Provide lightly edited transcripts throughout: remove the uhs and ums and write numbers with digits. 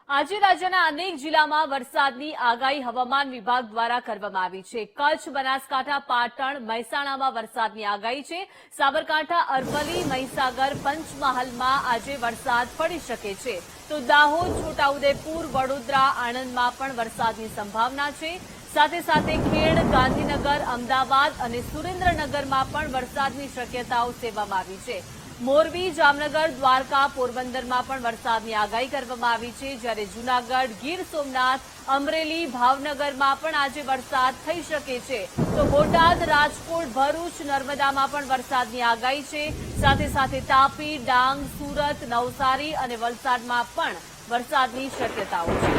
આજે રાજ્યના અનેક જિલ્લામાં વરસાદની આગાહી હવામાન વિભાગ દ્વારા કરવામાં આવી છે। કચ્છ, બનાસકાંઠા, પાટણ, મહેસાણામાં વરસાદની આગાહી છે। સાબરકાંઠા, અરવલ્લી, મહીસાગર, પંચમહાલમાં આજે વરસાદ પડી શકે છે। તો દાહોદ, છોટાઉદેપુર, વડોદરા, આણંદમાં પણ વરસાદની સંભાવના છે। સાથે સાથે ખેડ, ગાંધીનગર, અમદાવાદ અને સુરેન્દ્રનગરમાં પણ વરસાદની શક્યતાઓ સેવવામાં આવી છે। મોરબી, જામનગર, દ્વારકા, પોરબંદરમાં પણ વરસાદની આગાહી કરવામાં આવી છે। જ્યારે જૂનાગઢ, ગીર સોમનાથ, અમરેલી, ભાવનગરમાં પણ આજે વરસાદ થઈ શકે છે। તો બોટાદ, રાજકોટ, ભરૂચ, નર્મદામાં પણ વરસાદની આગાહી છે। સાથે સાથે તાપી, ડાંગ, સુરત, નવસારી અને વલસાડમાં પણ વરસાદની શક્યતાઓ છે।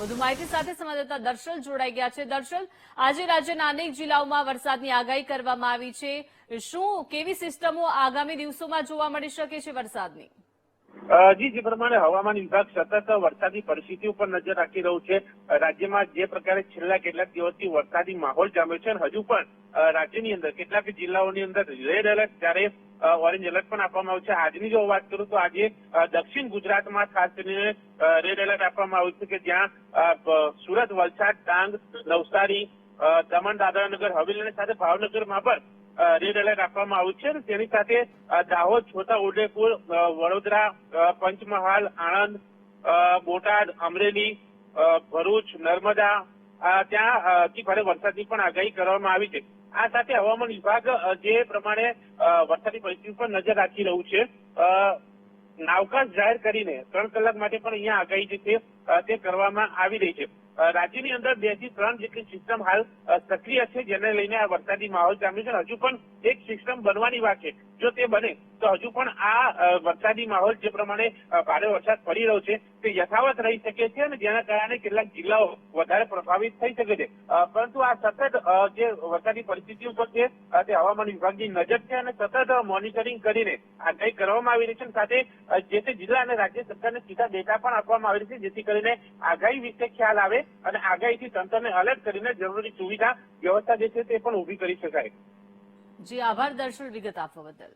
વધુ માહિતી સાથે સંવાદદાતા દર્શલ જોડાઈ ગયા છે। દર્શલ, આજે રાજ્યના અનેક જિલ્લાઓમાં વરસાદની આગાહી કરવામાં આવી છે। શું કેવી સિસ્ટમો આગામી દિવસોમાં જોવા મળી શકે છે વરસાદની? જે પ્રમાણે હવામાન વિભાગ સતત વરસાદની પરિસ્થિતિ ઉપર નજર રાખી રહ્યું છે। રાજ્યમાં જે પ્રકારે છેલ્લા કેટલાક દિવસથી વરસાદી માહોલ જામ્યો છે અને હજુ પણ રાજ્યની અંદર કેટલાક જિલ્લાઓની અંદર રેડ એલર્ટ જ્યારે ઓરેન્જ એલર્ટ પણ આપવામાં આવ્યું છે। આજની જો વાત કરું તો આજે દક્ષિણ ગુજરાતમાં ખાસ કરીને રેડ એલર્ટ આપવામાં આવ્યું છે કે જ્યાં સુરત, વલસાડ, ડાંગ, નવસારી, દમણ, દાદરા નગર હવેલી અને સાથે ભાવનગરમાં પણ રેડ એલર્ટ આપવામાં આવ્યું છે અને તેની સાથે દાહોદ, છોટાઉદેપુર, વડોદરા, પંચમહાલ, આણંદ, બોટાદ, અમરેલી, ભરૂચ, નર્મદા ત્યાં અતિ ભારે વરસાદની પણ આગાહી કરવામાં આવી છે। આ સાથે હવામાન વિભાગ જે પ્રમાણે વરસાદી પરિસ્થિતિ પર નજર રાખી રહ્યું છે, નાવકાશ જાહેર કરીને 3 કલાક માટે પણ અહીંયા આગાહી જે છે તે કરવામાં આવી રહી છે। રાજ્યની અંદર 2 થી 3 જેટલી સિસ્ટમ હાલ સક્રિય છે, જેને લઈને આ વરસાદી માહોલ જામ્યો છે। હજુ પણ એક સિસ્ટમ બનવાની વાત છે। જો તે બને તો હજુ પણ આ વરસાદી માહોલ જે પ્રમાણે ભારે વરસાદ પડી રહ્યો છે તે યથાવત રહી શકે છે અને જેના કારણે કેટલાક જિલ્લાઓ વધારે પ્રભાવિત થઈ શકે છે। પરંતુ આ સતત જે વરસાદી પરિસ્થિતિ ઉપર છે તે હવામાન વિભાગની નજર છે અને સતત મોનિટરિંગ કરીને આગાહી કરવામાં આવી રહી છે। સાથે જે તે જિલ્લા અને રાજ્ય સરકારને સીધા ડેટા પણ આપવામાં આવી રહી છે, જેથી કરીને આગાહી વિશે ખ્યાલ આવે અને આગાહીથી તંત્રને એલર્ટ કરીને જરૂરી સુવિધા વ્યવસ્થા જે છે તે પણ ઉભી કરી શકાય। જી આભાર દર્શલ, વિગત આપવા બદલ।